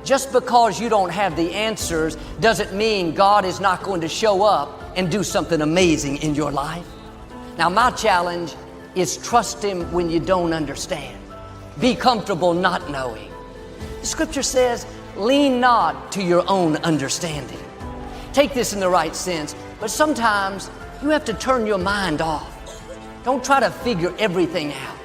Just because you don't have the answers doesn't mean God is not going to show up and do something amazing in your life. Now, my challenge is trust Him when you don't understand. Be comfortable not knowing. The scripture says, lean not to your own understanding. Take this in the right sense, but sometimes you have to turn your mind off. Don't try to figure everything out.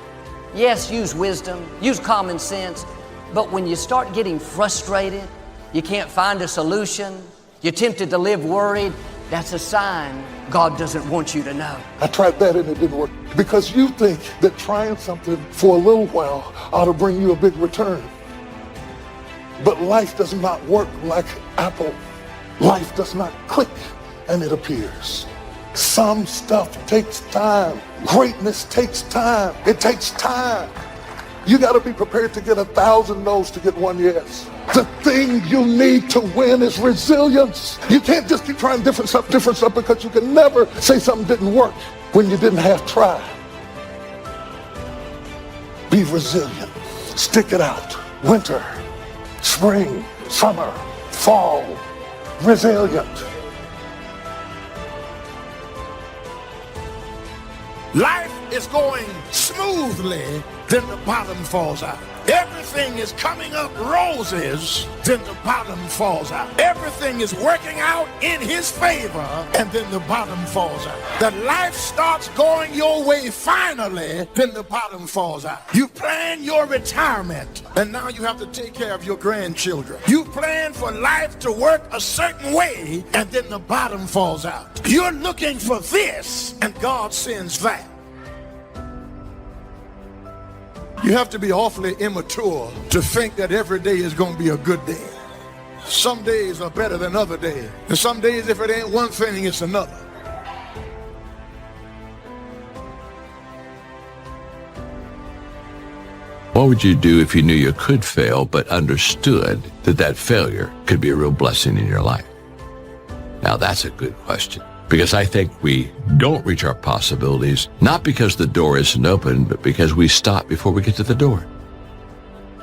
Yes, use wisdom, use common sense, but when you start getting frustrated, you can't find a solution, you're tempted to live worried, that's a sign God doesn't want you to know. I tried that and it didn't work. Because you think that trying something for a little while ought to bring you a big return. But life does not work like Apple. Life does not click and it appears. Some stuff takes time. Greatness takes time. It takes time. You got to be prepared to get 1,000 no's to get one yes. The thing you need to win is resilience. You can't just keep trying different stuff, because you can never say something didn't work when you didn't have tried. Be resilient. Stick it out. Winter, spring, summer, fall. Resilient. Life is going smoothly, then the bottom falls out. Everything is coming up roses, then the bottom falls out. Everything is working out in His favor, and then the bottom falls out. That life starts going your way finally, then the bottom falls out. You plan your retirement, and now you have to take care of your grandchildren. You plan for life to work a certain way, and then the bottom falls out. You're looking for this, and God sends that. You have to be awfully immature to think that every day is going to be a good day. Some days are better than other days. And some days, if it ain't one thing, it's another. What would you do if you knew you could fail, but understood that that failure could be a real blessing in your life? Now, that's a good question. Because I think we don't reach our possibilities, not because the door isn't open, but because we stop before we get to the door.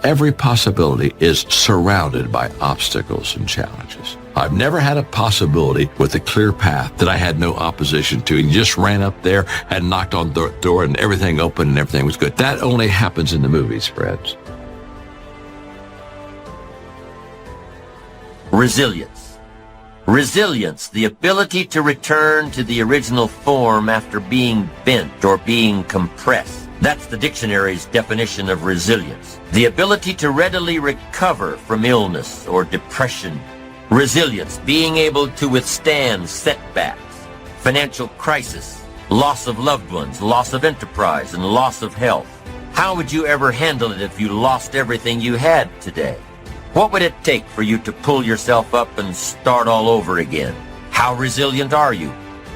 Every possibility is surrounded by obstacles and challenges. I've never had a possibility with a clear path that I had no opposition to, and just ran up there and knocked on the door and everything opened and everything was good. That only happens in the movies, friends. Resilience. Resilience, the ability to return to the original form after being bent or being compressed. That's the dictionary's definition of resilience. The ability to readily recover from illness or depression. Resilience, being able to withstand setbacks, financial crisis, loss of loved ones, loss of enterprise, and loss of health. How would you ever handle it if you lost everything you had today? What would it take for you to pull yourself up and start all over again? How resilient are you?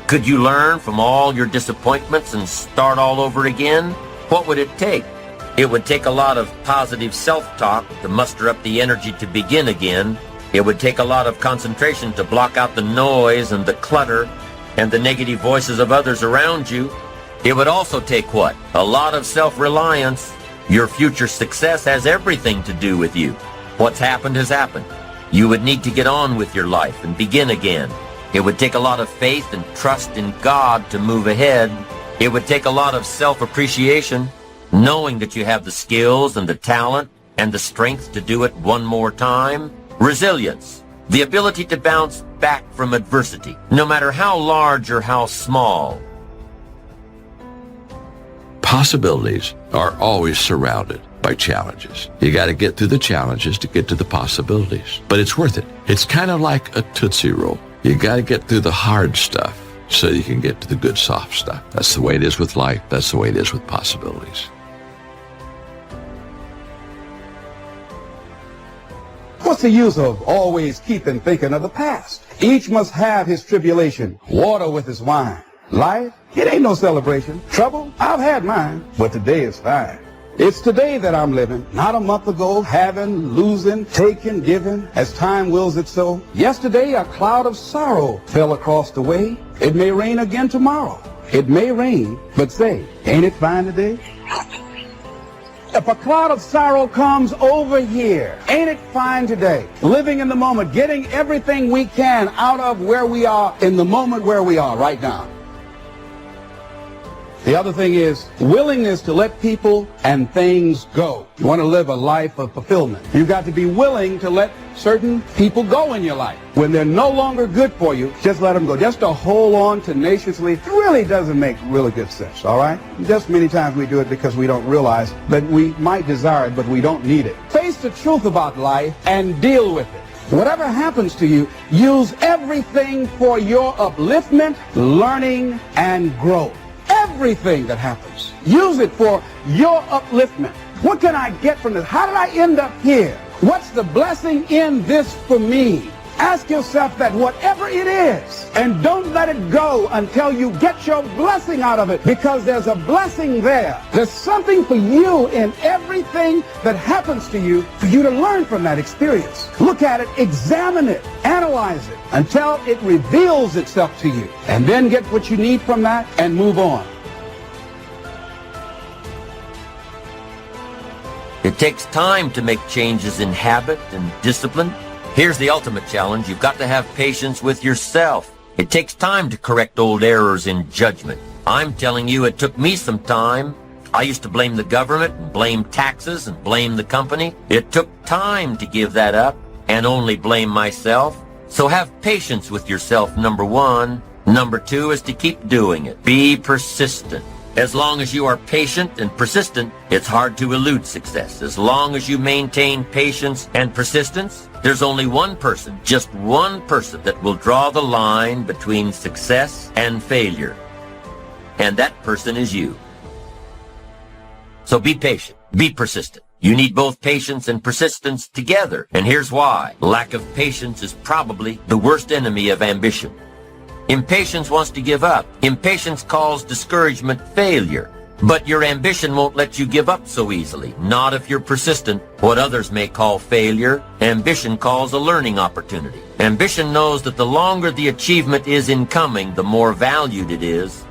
Could you learn from all your disappointments and start all over again? What would it take? It would take a lot of positive self-talk to muster up the energy to begin again. It would take a lot of concentration to block out the noise and the clutter and the negative voices of others around you. It would also take what? A lot of self-reliance. Your future success has everything to do with you. What's happened has happened. You would need to get on with your life and begin again. It would take a lot of faith and trust in God to move ahead. It would take a lot of self-appreciation, knowing that you have the skills and the talent and the strength to do it one more time. Resilience, the ability to bounce back from adversity, no matter how large or how small. Possibilities are always surrounded by challenges. You got to get through the challenges to get to the possibilities. But it's worth it. It's kind of like a Tootsie Roll. You got to get through the hard stuff so you can get to the good soft stuff. That's the way it is with life. That's the way it is with possibilities. What's the use of always keeping thinking of the past? Each must have his tribulation, water with his wine. Life, it ain't no celebration. Trouble, I've had mine, but today is fine. It's today that I'm living, not a month ago, having, losing, taking, giving, as time wills it so. Yesterday, a cloud of sorrow fell across the way. It may rain again tomorrow. It may rain, but say, ain't it fine today? If a cloud of sorrow comes over here, ain't it fine today? Living in the moment, getting everything we can out of where we are in the moment where we are right now. The other thing is willingness to let people and things go. You want to live a life of fulfillment. You've got to be willing to let certain people go in your life. When they're no longer good for you, just let them go. Just to hold on tenaciously really doesn't make really good sense, all right? Just many times we do it because we don't realize that we might desire it, but we don't need it. Face the truth about life and deal with it. Whatever happens to you, use everything for your upliftment, learning, and growth. Everything that happens, use it for your upliftment. What can I get from this? How did I end up here? What's the blessing in this for me? Ask yourself that, whatever it is, and don't let it go until you get your blessing out of it, because there's a blessing there. There's something for you in everything that happens to you for you to learn from that experience. Look at it, examine it, analyze it until it reveals itself to you, and then get what you need from that and move on. It takes time to make changes in habit and discipline. Here's the ultimate challenge. You've got to have patience with yourself. It takes time to correct old errors in judgment. I'm telling you, it took me some time. I used to blame the government and blame taxes and blame the company. It took time to give that up and only blame myself. So have patience with yourself, number one. Number two is to keep doing it. Be persistent. As long as you are patient and persistent, it's hard to elude success. As long as you maintain patience and persistence, there's only one person, just one person, that will draw the line between success and failure. And that person is you. So be patient, be persistent. You need both patience and persistence together. And here's why. Lack of patience is probably the worst enemy of ambition. Impatience wants to give up. Impatience calls discouragement failure. But your ambition won't let you give up so easily. Not if you're persistent. What others may call failure, ambition calls a learning opportunity. Ambition knows that the longer the achievement is in coming, the more valued it is.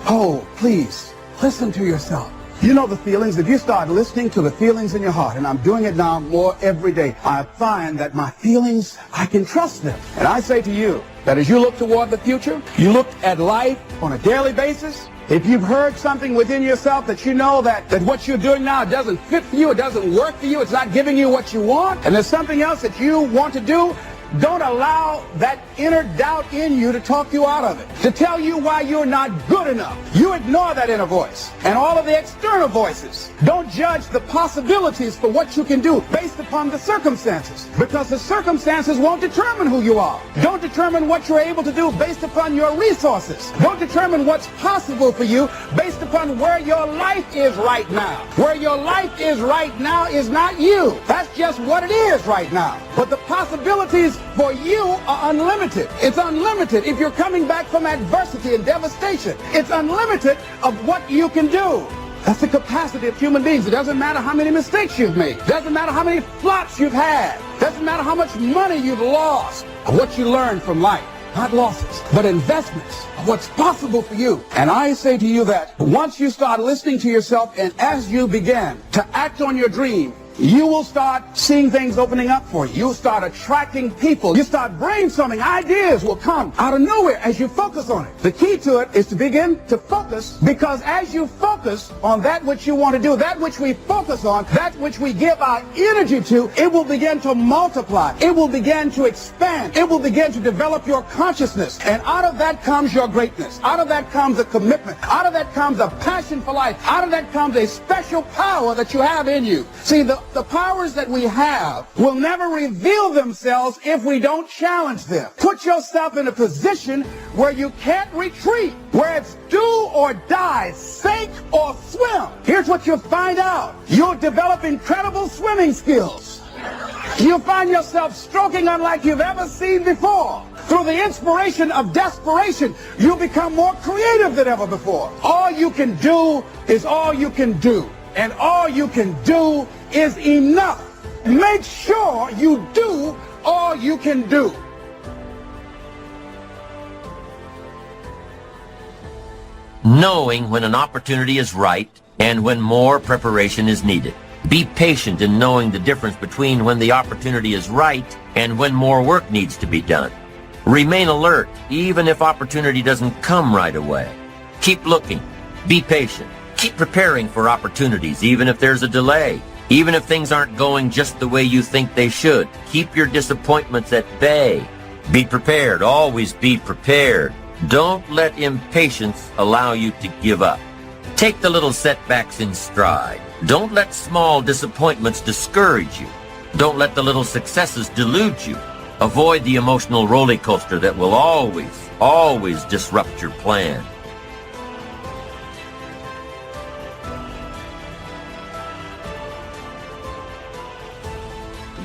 Oh, please, listen to yourself. You know the feelings. If you start listening to the feelings in your heart, and I'm doing it now more every day, I find that my feelings, I can trust them. And I say to you that as you look toward the future, you look at life on a daily basis. If you've heard something within yourself that you know that what you're doing now doesn't fit for you, it doesn't work for you, it's not giving you what you want, and there's something else that you want to do, don't allow that inner doubt in you to talk you out of it, to tell you why you're not good enough. You ignore that inner voice and all of the external voices. Don't judge the possibilities for what you can do based upon the circumstances, because the circumstances won't determine who you are. Don't determine what you're able to do based upon your resources. Don't determine what's possible for you based upon where your life is right now. Where your life is right now is not you. That's just what it is right now. But the possibilities for you are unlimited. It's unlimited if you're coming back from adversity and devastation. It's unlimited of what you can do. That's the capacity of human beings. It doesn't matter how many mistakes you've made. It doesn't matter how many flops you've had. It doesn't matter how much money you've lost. Or what you learned from life. Not losses, but investments of what's possible for you. And I say to you that once you start listening to yourself, and as you begin to act on your dream, you will start seeing things opening up for you. You'll start attracting people. You start brainstorming. Ideas will come out of nowhere as you focus on it. The key to it is to begin to focus, because as you focus on that which you want to do, that which we focus on, that which we give our energy to, it will begin to multiply. It will begin to expand. It will begin to develop your consciousness. And out of that comes your greatness. Out of that comes a commitment. Out of that comes a passion for life. Out of that comes a special power that you have in you. See, the powers that we have will never reveal themselves if we don't challenge them. Put yourself in a position where you can't retreat, where it's do or die, sink or swim. Here's what you'll find out. You'll develop incredible swimming skills. You'll find yourself stroking unlike you've ever seen before. Through the inspiration of desperation, you'll become more creative than ever before. All you can do is all you can do. And all you can do is enough. Make sure you do all you can do. knowing when an opportunity is right and when more preparation is needed. Be patient in knowing the difference between when the opportunity is right and when more work needs to be done. Remain alert even if opportunity doesn't come right away. Keep looking. Be patient. Keep preparing for opportunities even if there's a delay. Even if things aren't going just the way you think they should. Keep your disappointments at bay. Be prepared. Always be prepared. Don't let impatience allow you to give up. Take the little setbacks in stride. Don't let small disappointments discourage you. Don't let the little successes delude you. Avoid the emotional roller coaster that will always disrupt your plan.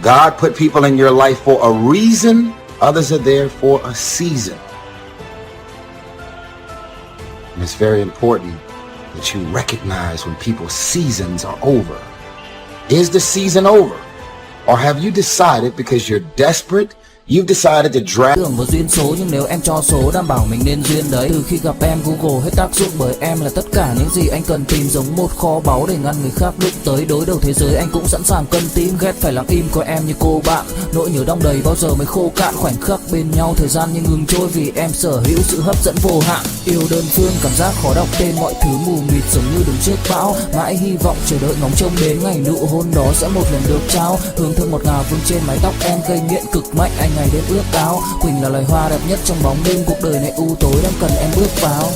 God put people in your life for a reason. Others are there for a season. And it's very important that you recognize when people's seasons are over. Is the season over? Or have you decided because you're desperate, you've decided to drag tưởng vào duyên số, nhưng nếu em cho số đảm bảo mình nên duyên đấy. Từ khi gặp em Google hết tác dụng, bởi em là tất cả những gì anh cần tìm, giống một kho báu để ngăn người khác đụng tới. Đối đầu thế giới anh cũng sẵn sàng cân tím, ghét phải lặng im coi em như cô bạn. Nỗi nhớ đong đầy bao giờ mới khô cạn, khoảnh khắc bên nhau thời gian như ngừng trôi vì em sở hữu sự hấp dẫn vô hạn. Yêu đơn phương cảm giác khó đọc tên, mọi thứ mù mịt giống như đứng trước bão. Mãi hy vọng chờ đợi ngóng trông đến ngày nụ hôn đó sẽ một lần được trao. Hương thơm ngọt ngào vương trên mái tóc em, gây nghiện cực mạnh anh ngày đêm ước ao. Quỳnh là loài hoa đẹp nhất trong bóng đêm, cuộc đời này u tối đang cần em bước vào.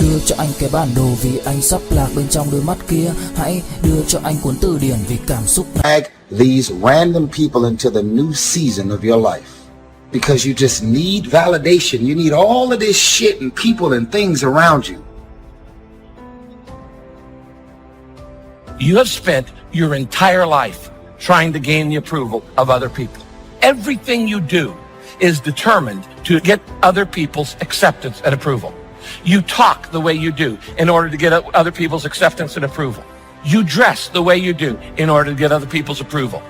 Đưa cho anh cái bản đồ vì anh sắp lạc bên trong đôi mắt kia. Hãy đưa cho anh cuốn từ điển vì cảm xúc. drag these random people into the new season of your life because you just need validation. You need all of this shit and people and things around you. You have spent your entire life trying to gain the approval of other people. Everything you do is determined to get other people's acceptance and approval. You talk the way you do in order to get other people's acceptance and approval. You dress the way you do in order to get other people's approval.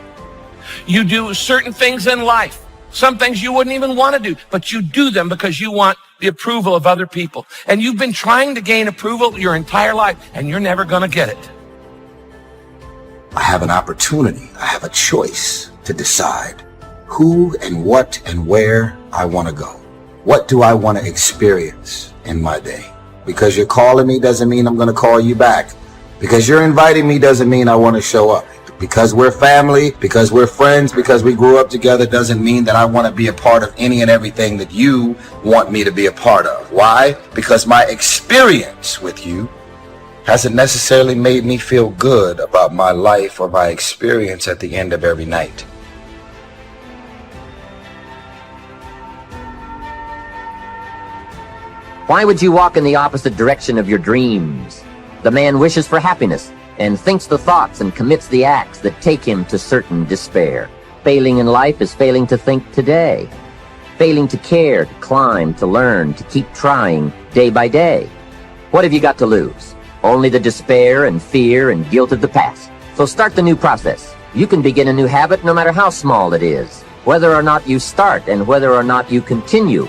You do certain things in life, some things you wouldn't even want to do, but you do them because you want the approval of other people. And you've been trying to gain approval your entire life, and you're never going to get it. I have an opportunity. I have a choice to decide who and what and where I want to go. What do I want to experience in my day? Because you're calling me doesn't mean I'm going to call you back. Because you're inviting me doesn't mean I want to show up. Because we're family, because we're friends, because we grew up together doesn't mean that I want to be a part of any and everything that you want me to be a part of. Why? Because my experience with you hasn't necessarily made me feel good about my life or my experience at the end of every night. Why would you walk in the opposite direction of your dreams? The man wishes for happiness and thinks the thoughts and commits the acts that take him to certain despair. Failing in life is failing to think today. Failing to care, to climb, to learn, to keep trying day by day. What have you got to lose? Only the despair and fear and guilt of the past. So start the new process. You can begin a new habit no matter how small it is. Whether or not you start and whether or not you continue.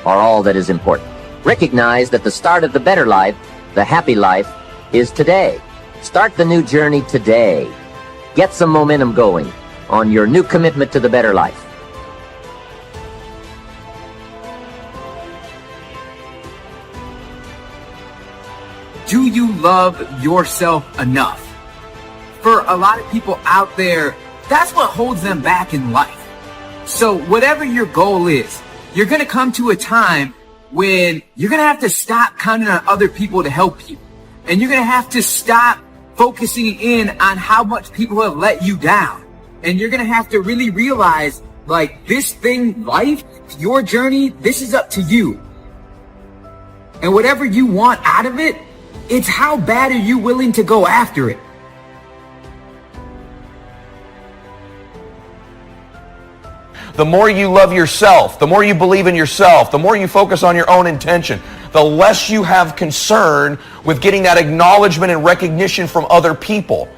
Are all that is important. Recognize that the start of the better life, the happy life, is today. Start the new journey today. Get some momentum going on your new commitment to the better life. do you love yourself enough? For a lot of people out there, that's what holds them back in life. So whatever your goal is, you're going to come to a time when you're going to have to stop counting on other people to help you. And you're going to have to stop focusing in on how much people have let you down. And you're going to have to really realize, like, this thing, life, your journey, this is up to you. And whatever you want out of it, it's how bad are you willing to go after it. The more you love yourself, the more you believe in yourself, the more you focus on your own intention, the less you have concern with getting that acknowledgement and recognition from other people.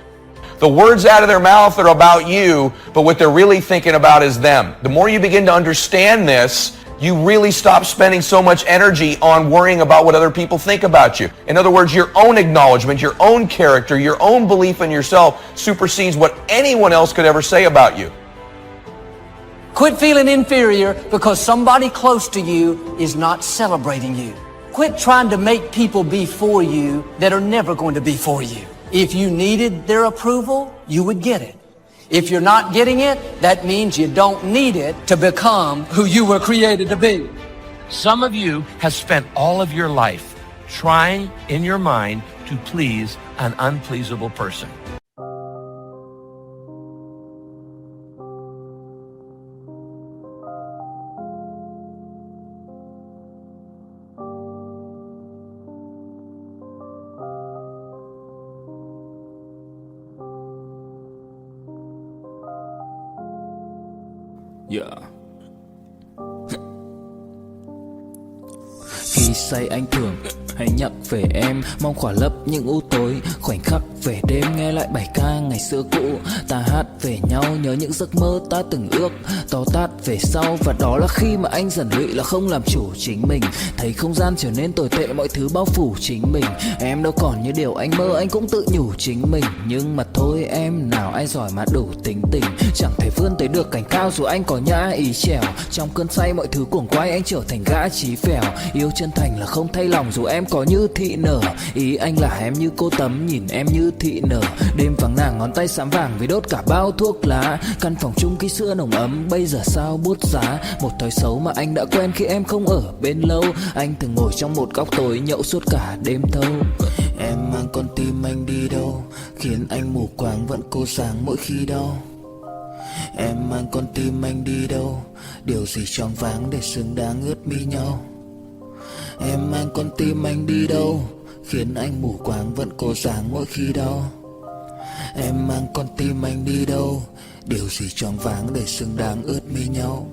The words out of their mouth are about you, but what they're really thinking about is them. The more you begin to understand this, you really stop spending so much energy on worrying about what other people think about you. In other words, your own acknowledgement, your own character, your own belief in yourself supersedes what anyone else could ever say about you. Quit feeling inferior because somebody close to you is not celebrating you. Quit trying to make people be for you that are never going to be for you. If you needed their approval, you would get it. If you're not getting it, that means you don't need it to become who you were created to be. Some of you have spent all of your life trying in your mind to please an unpleasable person. Khi say anh thường hãy nhắc về em, mong khỏa lấp những u tối, khoảnh khắc về đêm nghe lại bài ca ngày xưa cũ. Ta hát về nhau nhớ những giấc mơ ta từng ước, to tát về sau. Và đó là khi mà anh dần lụy là không làm chủ chính mình, thấy không gian trở nên tồi tệ, mọi thứ bao phủ chính mình. Em đâu còn như điều anh mơ, anh cũng tự nhủ chính mình. Nhưng mà thôi em, nào ai giỏi mà đủ tính tình, chẳng thể vươn tới được cảnh cao dù anh có nhã ý trèo. Trong cơn say mọi thứ cuồng quay, anh trở thành gã chí phèo. Yêu chân thành là không thay lòng dù em có như thị nở. Ý anh là em như cô Tấm, nhìn em như thị nở. Đêm vắng nàng ngón tay xám vàng vì đốt cả bao thuốc lá. Căn phòng chung khi xưa nồng ấm, bây giờ sao bút giá. Một thói xấu mà anh đã quen khi em không ở bên lâu. Anh thường ngồi trong một góc tối nhậu suốt cả đêm thâu. Em mang con tim anh đi đâu, khiến anh mù quáng vẫn cố sáng mỗi khi đau. Em mang con tim anh đi đâu, điều gì choáng váng để xứng đáng ướt mi nhau. Em mang con tim anh đi đâu, khiến anh mù quáng vẫn cố sáng mỗi khi đau. Em mang con tim anh đi đâu, điều gì choáng váng để xứng đáng ướt mi nhau.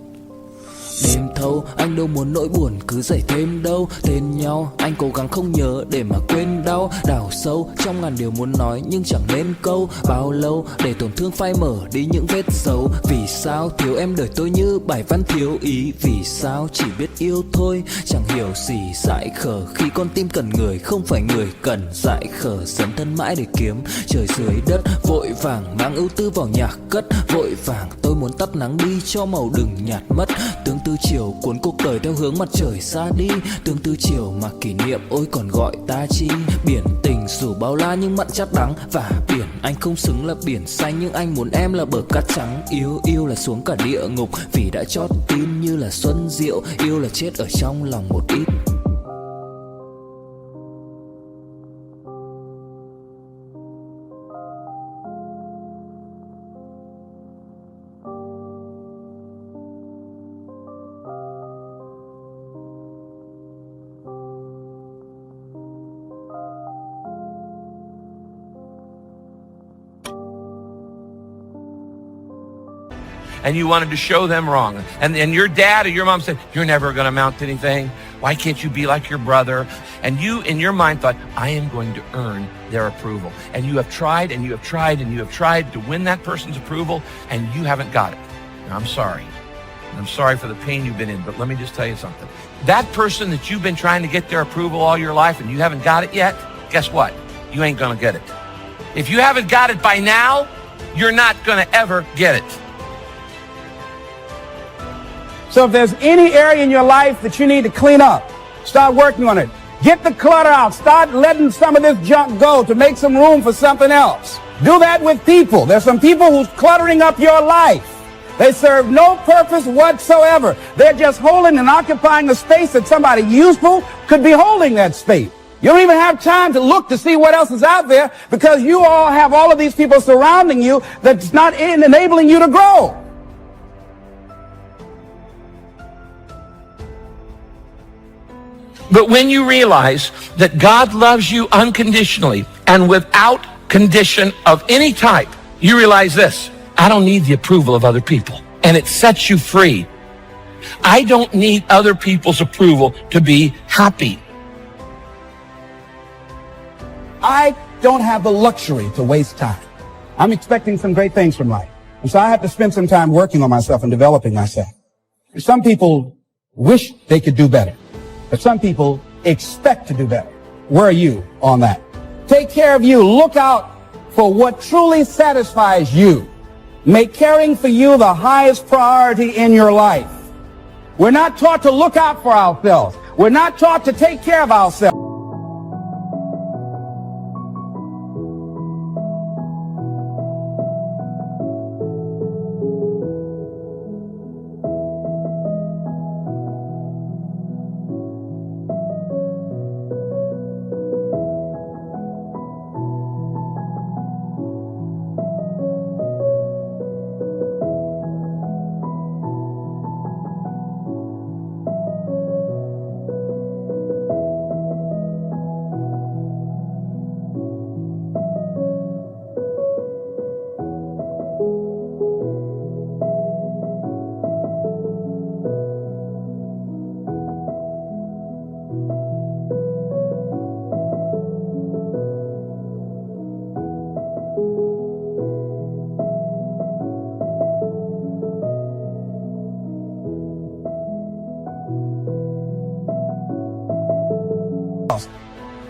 Đêm thâu anh đâu muốn nỗi buồn cứ dậy thêm đâu. Tên nhau anh cố gắng không nhớ để mà quên đau. Đào sâu trong ngàn điều muốn nói nhưng chẳng nên câu. Bao lâu để tổn thương phai mở đi những vết dấu. Vì sao thiếu em đời tôi như bài văn thiếu ý. Vì sao chỉ biết yêu thôi chẳng hiểu gì dại khờ. Khi con tim cần người không phải người cần dại khờ. Dấn thân mãi để kiếm trời dưới đất. Vội vàng mang ưu tư vào nhạc cất. Vội vàng tôi muốn tắt nắng đi cho màu đừng nhạt mất. Tương tư chiều cuốn cuộc đời theo hướng mặt trời xa đi. Tương tư chiều mà kỷ niệm ôi còn gọi ta chi. Biển tình dù bao la nhưng mặn chát đắng. Và biển anh không xứng là biển xanh, nhưng anh muốn em là bờ cát trắng. Yêu là xuống cả địa ngục vì đã chót tin như là xuân diệu. Yêu là chết ở trong lòng một ít. And you wanted to show them wrong. And your dad or your mom said, you're never going to amount to anything. Why can't you be like your brother? And you, in your mind, thought, I am going to earn their approval. And you have tried and you have tried and you have tried to win that person's approval, and you haven't got it. And I'm sorry. I'm sorry for the pain you've been in, but let me just tell you something. That person that you've been trying to get their approval all your life and you haven't got it yet, guess what? You ain't going to get it. If you haven't got it by now, you're not going to ever get it. So if there's any area in your life that you need to clean up, start working on it. Get the clutter out. Start letting some of this junk go to make some room for something else. Do that with people. There's some people who's cluttering up your life. They serve no purpose whatsoever. They're just holding and occupying a space that somebody useful could be holding that space. You don't even have time to look to see what else is out there because you all have all of these people surrounding you that's not enabling you to grow. But when you realize that God loves you unconditionally and without condition of any type, you realize this: I don't need the approval of other people. And it sets you free. I don't need other people's approval to be happy. I don't have the luxury to waste time. I'm expecting some great things from life. And so I have to spend some time working on myself and developing myself. Some people wish they could do better, but some people expect to do better. Where are you on that? Take care of you. Look out for what truly satisfies you. Make caring for you the highest priority in your life. We're not taught to look out for ourselves. We're not taught to take care of ourselves.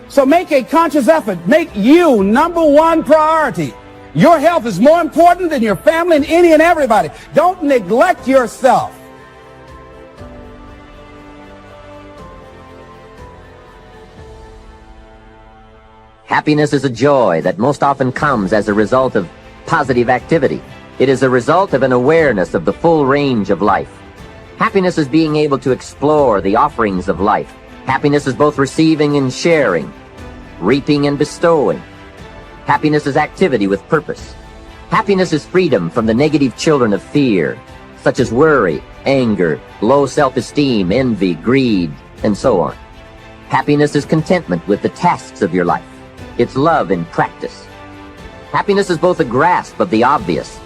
So make a conscious effort. Make you number one priority. Your health is more important than your family and any and everybody. Don't neglect yourself. Happiness is a joy that most often comes as a result of positive activity. It is a result of an awareness of the full range of life. Happiness is being able to explore the offerings of life. Happiness is both receiving and sharing, reaping and bestowing. Happiness is activity with purpose. Happiness is freedom from the negative children of fear, such as worry, anger, low self-esteem, envy, greed, and so on. Happiness is contentment with the tasks of your life. It's love in practice. Happiness is both a grasp of the obvious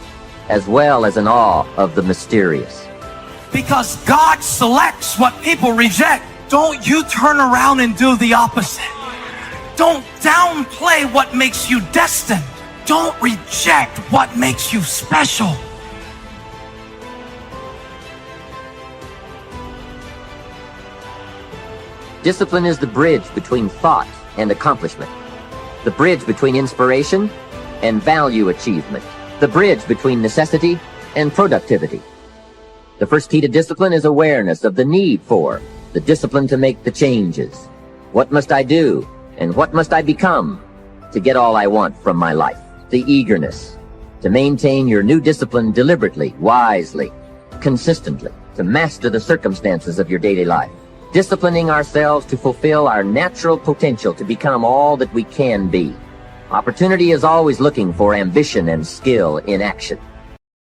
as well as an awe of the mysterious. Because God selects what people reject. Don't you turn around and do the opposite. Don't downplay what makes you destined. Don't reject what makes you special. Discipline is the bridge between thought and accomplishment, the bridge between inspiration and value achievement, the bridge between necessity and productivity. The first key to discipline is awareness of the need for the discipline to make the changes. What must I do and what must I become to get all I want from my life? The eagerness to maintain your new discipline deliberately, wisely, consistently, to master the circumstances of your daily life. Disciplining ourselves to fulfill our natural potential to become all that we can be. Opportunity is always looking for ambition and skill in action.